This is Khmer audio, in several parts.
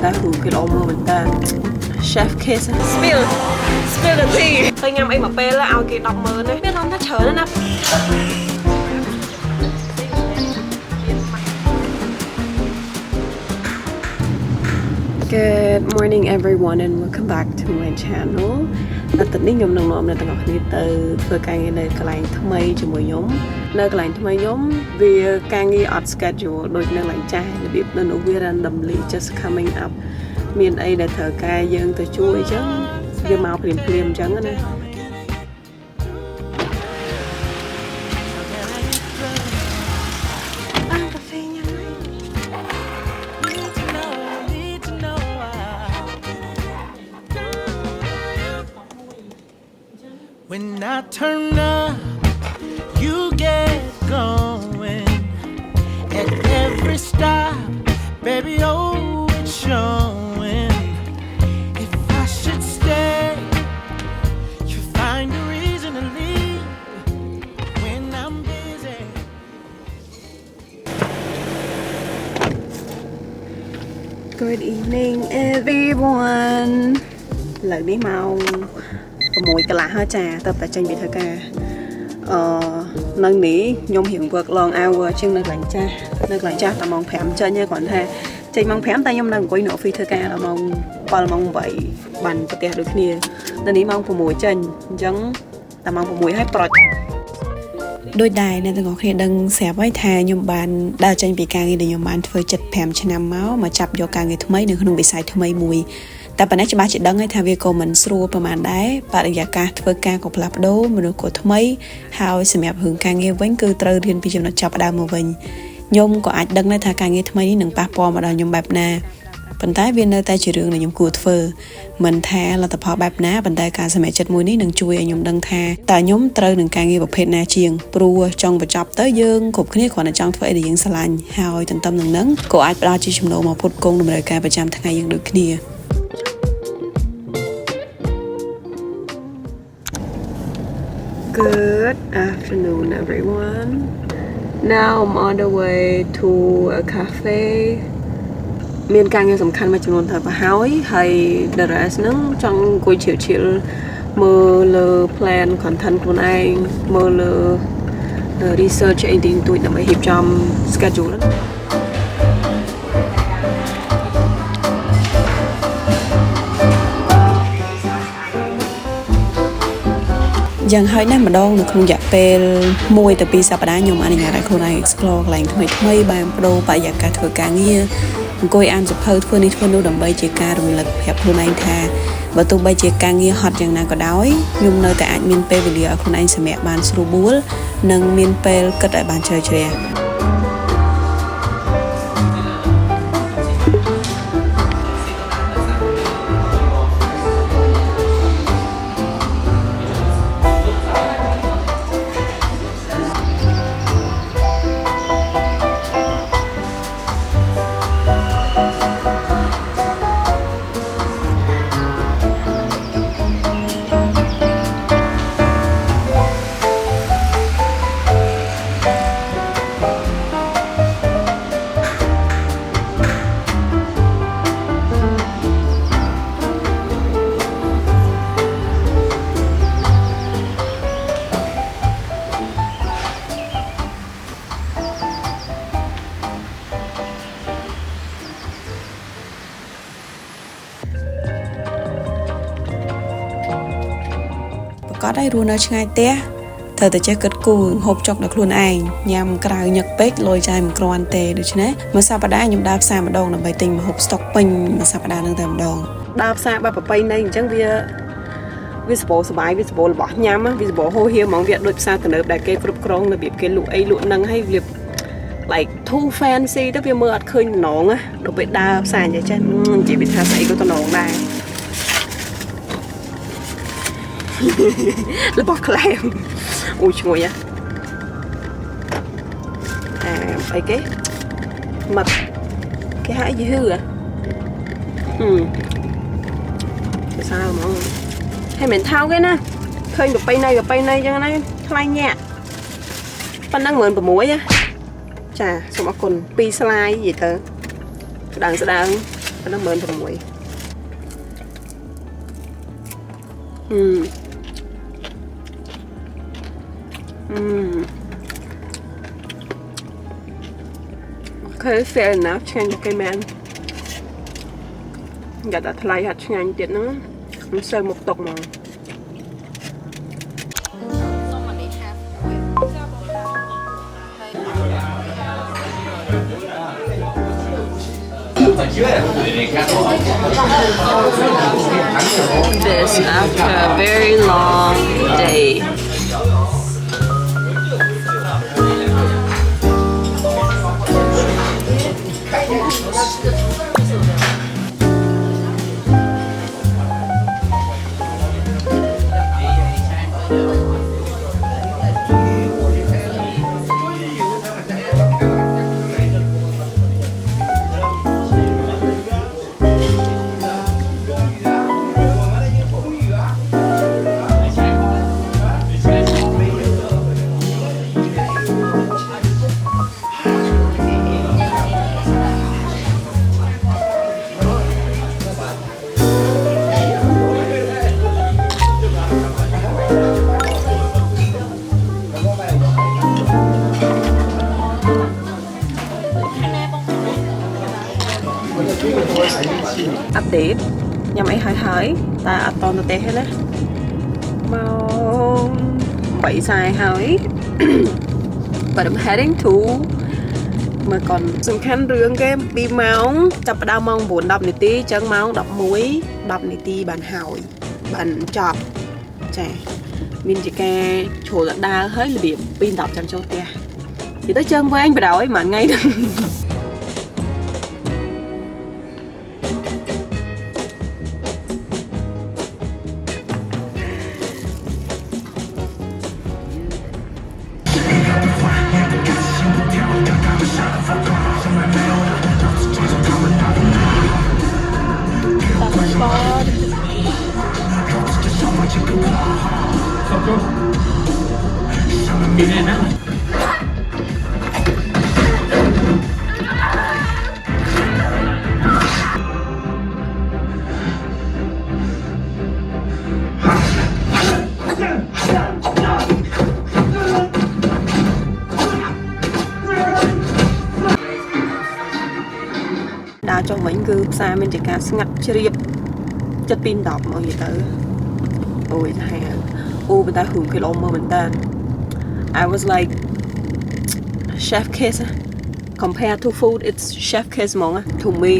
ta đủ cái lỗ mưa mình ta chef case spill the tea tôi nhắm ấy mà pe là ao cái đọc mờ này biết không nó chờ nó nè. Good morning everyone and welcome back to my channel. Là tình hình nhóm nồng là tầng học đi từ vừa càng nghe nơi cái lạnh thâm mây cho mỗi nhóm nơi cái lạnh thâm mây nhóm vì càng nghe odd schedule đôi nơi lạnh trai là biết nên nó vi randomly just coming up miền ấy để thở ca dân từ chui chứ vì màu phim trắng này. When I turn up, you get going. At every stop, baby, oh, it's showing. If I should stay, you find a reason to leave when I'm busy. Good evening, everyone. Lời đi màu mùi cả lá hơi trà tập tại tranh bị thơ ca nâng ní nhôm hiện vượt long hour trên nơi lạnh cha ta mong phèm chơi như còn thế tranh mong phèm tay nhôm nâng quay nổ phi thơ ca là mong vậy bàn có được kia nên ní mong của mùi chân giống ta mong của mùi hết bọt đôi đài này tôi có khi đừng xẻ với thà nhôm bàn đa tranh bị càng để nhôm bàn phơi chật phèm trên nằm máu mà chập vô càng người thứ mấy đừng không bị sai thứ mấy mùiแต่ปัจจุบันจะดังให้ทางวิโก้มันสู้ประมาณได้ปฏิกิริยาធ្វើការក៏ផ្លាស់ប្ដូរមនុស្សក៏ថ្មីហើយសម្រាប់រឿងការងារវិញគឺត្រូវរៀនពីចំណុចចាប់ផ្ដើមមកវិញខ្ញុំក៏អាចដឹងដែរថាការងារថ្មីនេះនឹងប៉ះពាល់មកដល់ខ្ញុំបែបណាប៉ុន្តែវានៅតែជារឿងដែលខ្ញុំគួរធ្វើមិនថាលទ្ធផលបែបណាប៉ុន្តែការសម្រេចចិត្តមួយនេះនឹងជួយឲ្យខ្ញុំដឹងថាតើខ្ញុំត្រូវនឹងការងារប្រភេទណាជាងព្រោះចង់បញ្ចប់ទៅយើងគ្រប់គ្នាគ្រាន់តែចង់ធ្វើអីដែលយើងស្រឡាញ់ហើយទន្ទឹមនឹងហ្នឹងក៏អាចផ្ដល់ជាចំណូលមកផ្គត់ផ្គង់តម្រូវការប្រចាំថ្ងៃយើងដូចគ្នា Good afternoon, everyone. Now I'm on the way to a cafe. មានការងារសំខាន់មួយចំនួនទៅប្រហើយហើយ the rest ហ្នឹងចង់អង្គុយជិលមើលលើ plan content ខ្លួនឯងមើលលើ research អីទីទួយដើម្បីរៀបចំ schedule យ៉ាងហើយណាស់ម្ដងនៅក្នុងរយៈពេល1ទៅ2សប្តាហ៍ខ្ញុំអនុញ្ញាតឲ្យខ្លួនឯង explore កន្លែងថ្មីបានបដូរបរិយាកាសធ្វើការងារអង្គុយអានសៀវភៅធ្វើនេះធ្វើនោះដើម្បីជាការរំលឹកប្រាប់ខ្លួនឯងថាបើទោះបីជាការងារហត់យ៉ាងណាក៏ដោយខ្ញុំនៅតែអាចមានពេលវេលាឲ្យខ្លួនឯងសម្រាកបានស្រួលបួលនិងមានពេលគិតឲ្យបានជ្រៅជ្រះ có đây luôn ở ngay té thời từ chơi cất cù hộp chọc được luôn ai nhằm cào nhật bếp lôi chai một con tê được chứ nè mà sao bà đá nhung đạp xa mà đòn là bài tình mà hộp stock pin mà sao bà đá đang tầm đòn đạp xa bà bay này chẳng vì bộ bài vì bộ bỏ nhám á vì bộ hô hiếu mong việc đôi xa từ nơi đại kê cướp krong là bị cái lụa ấy lụa nâng hay việc like too fancy đó vì mưa khơi nón á đồ bị đạp xa vậy chứ chỉ bị tha sấy có tao nón đây là bọc lem ui chuối á ấy cái mật cái hãi gì hư à sao mà hay mình thao cái nè khơi được bay này cho nó thay nhẹ pan đang mượn bờ muối á chà xong rồi còn pi slide gì tớ đang pan đang mượn bờ muối Okay, fair enough. Change the man. Dạ đã thay hạt change tiệt nữa. Mình sơi một tục mà. This after a very long day. Update nhằm ấy hỏi ta toàn tê hết á mau 7 dài hỏi but I'm heading to mà cònសំខាន់រឿងគេពីម៉ោងចាប់ផ្ដើមម៉ោង 9:10 នាទីចឹងម៉ោង 11:10 នាទីបានហើយបានចប់ចាមានជាការជ្រុលដើរហើយរបៀប 2:10 ចាំចូលផ្ទះនិយាយទៅជើងវែងបដ ாய் មួយថ្ងៃហ្នឹងដើរចុះវិញគឺផ្សារមានជាការស្ងាត់ជ្រាបចិត្ត 2:10 មកនិយាយទៅអូយថាអូប៉ុន្តែហូមគីឡូមើលមែនតើ I was like chef kiss compared to food it's chef kiss ហ្មង to me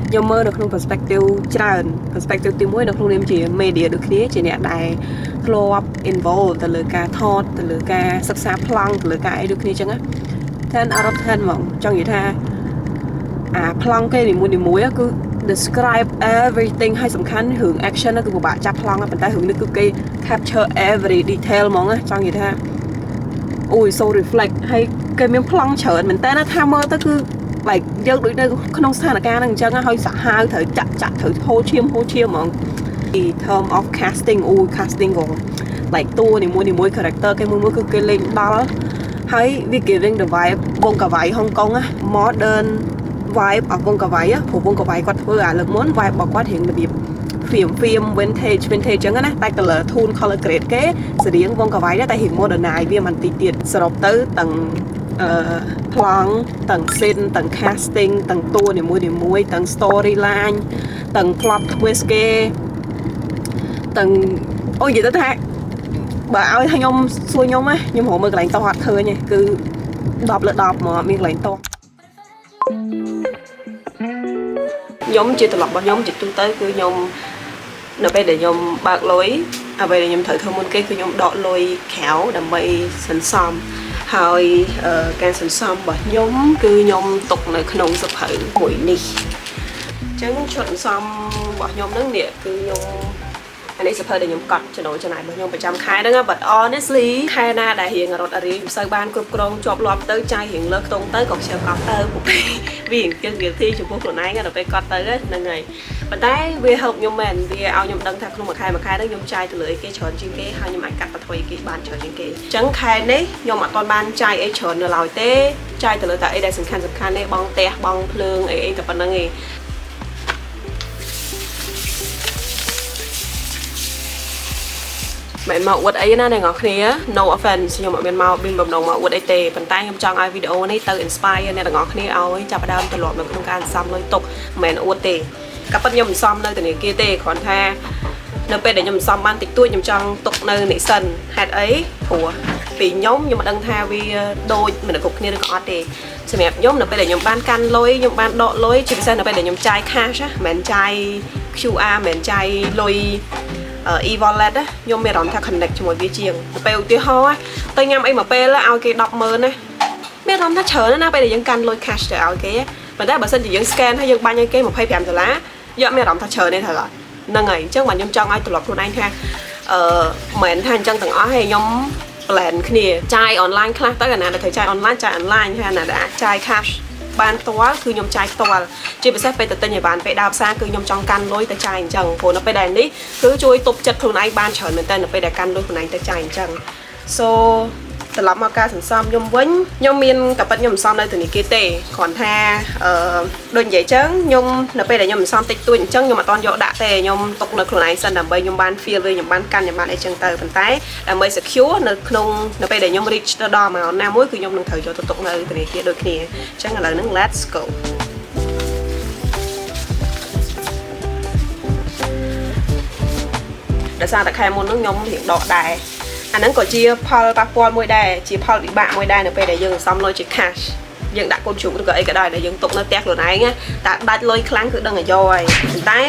ខ្ញុំមើលនៅក្នុង perspective ច្រើន perspective ទី1នៅក្នុងនាមជា media ដូចគ្នាជាអ្នកដែលធ្លាប់ involve ទៅលើការថតទៅលើការសិក្សាប្លង់ទៅលើការអីដូចគ្នាចឹងណា10 out of 10 ហ្មងចង់និយាយថាប្លង់គេនីមួយៗគឺ describe everything ហើយសំខាន់រឿង action គឺពិបាកចាប់ប្លង់ប៉ុន្តែរឿងនេះគឺគេ capture every detail ហ្មងចង់និយាយថាអូយ so reflect ហើយគេមានប្លង់ច្រើនមែនតើថាមើលទៅគឺ like យើងដូចនៅក្នុងស្ថានភាពហ្នឹងអញ្ចឹងហើយសាហាវត្រូវចាក់ត្រូវហូរឈាមហ្មង in term of casting casting ក៏ like តួនីមួយ character គេមួយគឺគេលេងដល់ហើយវា giving the vibe វងកាវ៉ៃហុងកុង modern vibe អស់វងកាវ៉ៃព្រោះវងកាវ៉ៃគាត់ធ្វើលើកមុន vibe របស់គាត់រៀងរបៀប film vintage ចឹងណាតែ color tone color grade គេសរៀងវងកាវ៉ៃដែរតែរៀង modernize វាមិនតិចទៀតសរុបទៅទាំងប្លង់ទាំង scene ទាំង casting ទាំងតួនីមួយទាំង storyline ទាំង plot twist គេទាំងអូនិយាយទៅថាបើឲ្យថាខ្ញុំសួរខ្ញុំខ្ញុំរកមើលកន្លែងតោះអត់ឃើញទេគឺ 10 លើ 10 មកមានកន្លែងតោះខ្ញុំជាត្រឡប់របស់ខ្ញុំជាទូទៅគឺខ្ញុំនៅពេលដែលខ្ញុំបើកលុយអ្វីដែលខ្ញុំត្រូវធ្វើមុនគេគឺខ្ញុំដកលុយក្រៅដើម្បីសន្សំហើយការសន្សំរបស់ខ្ញុំគឺខ្ញុំទុកនៅក្នុងសភៅមួយនេះអញ្ចឹងឈុតសន្សំរបស់ខ្ញុំហ្នឹងនេះគឺខ្ញុំអានេះសភៅដែលខ្ញុំកត់ចំណូលចំណាយរបស់ខ្ញុំប្រចាំខែហ្នឹង but honestly ខែណាដែលរៀងរត់រាយមិនសូវបានគ្រប់គ្រងជាប់លាប់ទៅចាយរៀងលើខ្ទង់ទៅក៏ខ្ញុំកត់ទៅពួកវារៀងគិតវិធីចំពោះខ្លួនឯងដល់ពេលកត់ទៅហ្នឹងហើយ ប៉ុន្តែវា help ខ្ញុំមែនវាឲ្យខ្ញុំដឹងថាក្នុងមួយខែហ្នឹងខ្ញុំចាយទៅលើអីគេច្រើនជាងគេហើយខ្ញុំអាចកាត់បន្ថយគេបានច្រើនជាងគេអញ្ចឹងខែនេះខ្ញុំអត់ទាន់បានចាយអីច្រើននៅឡើយទេចាយទៅលើតែអីដែលសំខាន់នេះបងផ្ទះបងភ្លើងអីតែប៉ុណ្្នឹងឯងមិនមកអួតអីណាអ្នកនរគ្នា no offense ខ្ញុំអត់មានមកប៊ីមបំណងមកអួតអីទេប៉ុន្តែខ្ញុំចង់ឲ្យវីដេអូនេះទៅ inspire អ្នកនរគ្នាឲ្យចាប់ផ្ដើមទម្លាប់នៅក្នុងការសំលុយទុកមិនមែនអួតទេក៏ប៉ុន្តែខ្ញុំមិនសំនៅធនាគារទេគ្រាន់ថានៅពេលដែលខ្ញុំសំបានតិចតួចខ្ញុំចង់ទុកនៅនិសិនហេតុអីព្រោះពីខ្ញុំមិនដឹងថាវាដូចមនុស្សគ្រប់គ្នាឬក៏អត់ទេសម្រាប់ខ្ញុំនៅពេលដែលខ្ញុំបានកាន់លុយខ្ញុំបានដកលុយជាពិសេសនៅពេលដែលខ្ញុំចាយ cash ណាមិនមែនចាយ QR មិនមែនចាយលុយe-wallet ខ្ញុំមានអារម្មណ៍ថា connect ជាមួយវាជាងទៅពេលឧទាហរណ៍ទៅញ៉ាំអីមួយពេលឲ្យគេ 100000 ណាមានអារម្មណ៍ថាច្រើនណាស់ពេលដែលយើងកាន់លុយ cash ទៅឲ្យគេប៉ុន្តែបើសិនជាយើង scan ហើយយើងបាញ់ឲ្យគេ$25យកមានអារម្មណ៍ថាច្រើនទេត្រូវហ្នឹងហើយអញ្ចឹងបាទខ្ញុំចង់ឲ្យត្រឡប់ខ្លួនឯងថាមិនមែនថាអញ្ចឹងទាំងអស់ទេខ្ញុំ plan គ្នាចាយ online ខ្លះទៅអាណាដែលត្រូវចាយ online ចាយ online ហើយអាណាដែលចាយ cash បានផ្ទាល់គឺខ្ញុំចាយផ្ទាល់ជាពិសេសពេលទៅទិញឲ្យបានពេលដើរផ្សារគឺខ្ញុំចង់កាន់លុយទៅចាយអញ្ចឹងព្រោះនៅពេលដែលនេះគឺជួយទប់ចិត្តខ្លួនឯងបានច្រើនមែនតើនៅពេលដែលកាន់លុយខ្លួនឯងទៅចាយអញ្ចឹង so ត្រឡប់មកការសន្សំខ្ញុំវិញខ្ញុំមានកាពិតខ្ញុំសន្សំនៅធនាគារទេគ្រាន់ថាដូចនិយាយចឹងខ្ញុំនៅពេលដែលខ្ញុំសន្សំតិចតួចអញ្ចឹងខ្ញុំអត់តន់យកដាក់ទេខ្ញុំទុកនៅខ្លួនឯងសិនដើម្បីខ្ញុំបាន feel វាខ្ញុំបានកាន់ខ្ញុំបានអីចឹងទៅប៉ុន្តែដើម្បី secure នៅក្នុងនៅពេលដែលខ្ញុំ reach ទៅដល់មួយណាមួយគឺខ្ញុំនឹងត្រូវយកទៅទុកនៅធនាគារដូចគ្នាអញ្ចឹងឥឡូវហ្នឹង let's go ដោយសារតែខែមុនហ្នឹងខ្ញុំរៀងដកដែរអាហ្នឹងក៏ជាផលប៉ះពាល់មួយដែរជាផលវិបាកមួយដែរនៅពេលដែលយើងសន្សំលុយជា cash យើងដាក់កូនជ្រូកឬក៏អីក៏ដោយដែលយើងទុកនៅផ្ទះខ្លួនឯងតែដាច់លុយខ្លាំងគឺដឹងឲ្យយកហើយប៉ុន្តែ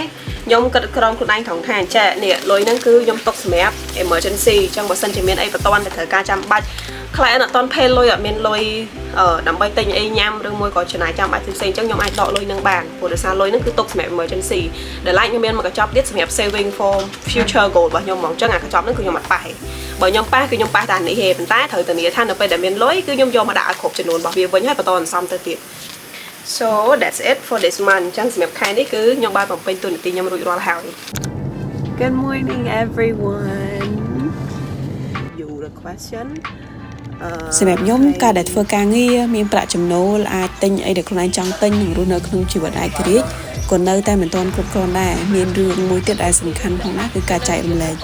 ខ្ញុំគិតក្រមខ្លួនឯងត្រង់ថាអញ្ចឹងនេះលុយហ្នឹងគឺខ្ញុំទុកសម្រាប់ emergency អញ្ចឹងបើសិនជាមានអីបន្ទាន់ដែលត្រូវការចាំបាច់ខ្លះអត់តន់ផេលលុយអត់មានលុយដើម្បីទិញអីញ៉ាំឬមួយក៏ចំណាយចាំបាច់ផ្សេងៗអញ្ចឹងខ្ញុំអាចដកលុយហ្នឹងបានព្រោះដោយសារលុយហ្នឹងគឺទុកសម្រាប់ emergency ដែលខ្ញុំមានមកកញ្ចប់ទៀតសម្រាប់ saving for future goal របស់ខ្ញុំហ្មងអញ្ចឹងអាកញ្ចប់ហ្នឹងគឺខ្ញុំអត់ប៉ះទេបើខ្ញុំប៉ះគឺខ្ញុំប៉ះតែនេះទេប៉ុន្តែត្រូវធានាថានៅពេលដែលមានលុយគឺខ្ញុំយកមកដាក់ឲ្យគ្រប់ចំនួនរបស់វាវិញហើយបន្តសន្សំទៅទៀត so that's it for this month អញ្ចឹងសម្រាប់ខែនេះគឺខ្ញុំបានបំពេញតួនាទីខ្ញុំរួចរាល់ហើយ Good morning everyone you the question សម្រាប់ខ្ញុំការដែលធ្វើការងារមានប្រាក់ចំណូលអាចទិញអីដែលខ្លួនឯងចង់ទិញនិងរស់នៅក្នុងជីវិតឯករាជ្យក៏នៅតែមិនទាន់គ្រប់គ្រាន់ដែរមានរឿងមួយទៀតដែលសំខាន់ផងណាស់គឺការចែករំលែក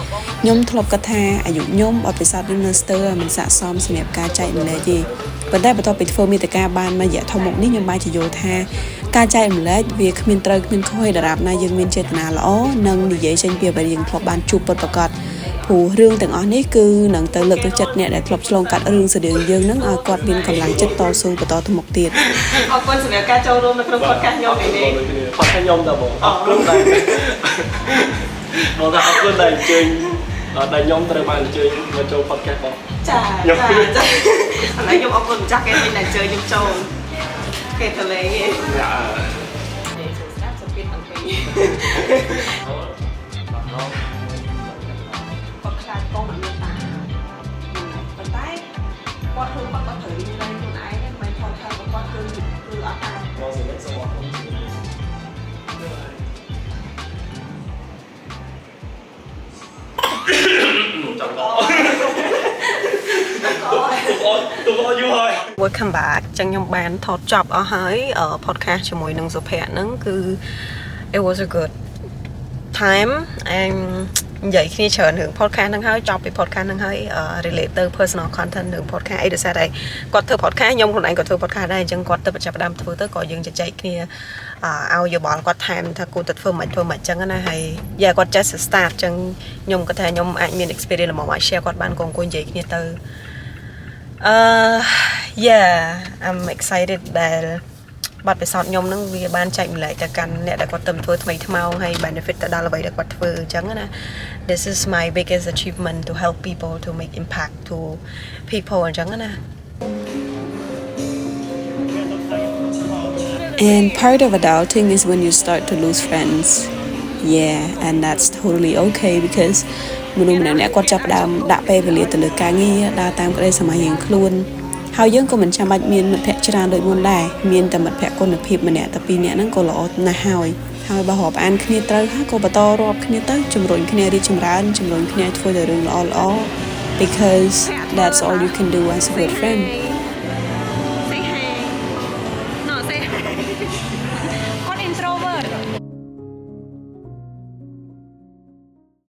ខ្ញុំធ្លាប់គិតថាអាយុខ្ញុំអត់ពិសោធន៍នៅស្ទើរមិនស័ក្តិសមសម្រាប់ការចែករំលែកទេប៉ុន្តែបន្ទាប់ពីធ្វើមាតិកាបានមួយរយៈធំមកនេះខ្ញុំបានជយល់ថាការចែករំលែកវាគ្មានត្រូវគ្មានខុសឯដរាបណាយើងមានចេតនាល្អនិងនិយាយចេញពីអ្វីដែលយើងធ្លាប់បានជួបពិតប្រាកដព្រោះរឿងទាំងអស់នេះគឺនឹងទៅលើកទឹកចិត្តអ្នកដែលធ្លាប់ឆ្លងកាត់រឿងស្តីយើងនឹងឲ្យគាត់មានកម្លាំងចិត្តតស៊ូបន្តទៅមុខទៀតអរគុណសម្រាប់ការចូលរួមនៅក្នុង podcast ខ្ញុំនេះ podcast ខ្ញុំតើបងអរគុណដែរបងថាអរគុណដែរអញ្ជើញដែលខ្ញុំត្រូវបានអញ្ជើញមកចូល podcast បងចាឥឡូវខ្ញុំអរគុណម្ចាស់គេវិញដែលអញ្ជើញខ្ញុំចូលគេទៅលេងឯងចានេះស្ដាប់សុខភាពទាំងពីរគាត់ខ្លាចកូនអត់មានតាប៉ុន្តែគាត់ធ្វើគាត់ត្រូវនិយាយខ្លួនឯងមិនថតថើគាត់គឺអត់តាបងសម្រាប់សវត្ថខ្ញុំចង់ដល់យូរហើយ Welcome back ចឹងខ្ញុំបានថតចប់អស់ហើយ podcast ជាមួយនឹងសុភ័ក្រហ្នឹងគឺ it was a good time and និយាយគ្នាច្រើនរឿង podcast ហ្នឹងហើយចប់ពី podcast ហ្នឹងហើយ relate ទៅ personal content រឿង podcast អីដោយសារតែគាត់ធ្វើ podcast ខ្ញុំខ្លួនឯងក៏ធ្វើ podcast ដែរអញ្ចឹងគាត់ទៅចាប់ផ្ដើមធ្វើទៅក៏យើងជជែកគ្នាឲ្យយោបល់គាត់ថែមថាគួរទៅធ្វើមិនអញ្ចឹងណាហើយយ៉ាគាត់ just start អញ្ចឹងខ្ញុំគាត់ថាខ្ញុំអាចមាន experience ល្មមអាច share គាត់បានក៏អង្គុយនិយាយគ្នាទៅyeah I'm excited ដែលបាត់ពិសោធន៍ខ្ញុំនឹងវាបានចែកម្លែកទៅកាន់អ្នកដែលគាត់ទៅធ្វើថ្មីថ្មោងហើយ benefit ទៅដល់អ្វីដែលគាត់ធ្វើអញ្ចឹងណា This is my biggest achievement to help people to make impact to people អញ្ចឹងណា And part of adulting is when you start to lose friends yeah and that's totally okay because មនុស្សម្នាក់គាត់ចាប់ផ្ដើមដាក់ពេលវេលាទៅលើការងារដើរតាមក្តីសម័យរៀងខ្លួនហើយយើងក៏មិនចាំបាច់មានមិត្តភ័ក្តិច្រើនដូចមុនដែរមានតែមិត្តភ័ក្តិគុណភាពម្នាក់តែពីរនាក់ហ្នឹងក៏ល្អណាស់ហើយ ហើយបើរាប់អានគ្នាត្រូវហើយក៏បន្តរាប់គ្នាទៅជំរុញគ្នារីកចម្រើនជំរុញគ្នាធ្វើតែរឿងល្អៗ because that's all you can do as a good friend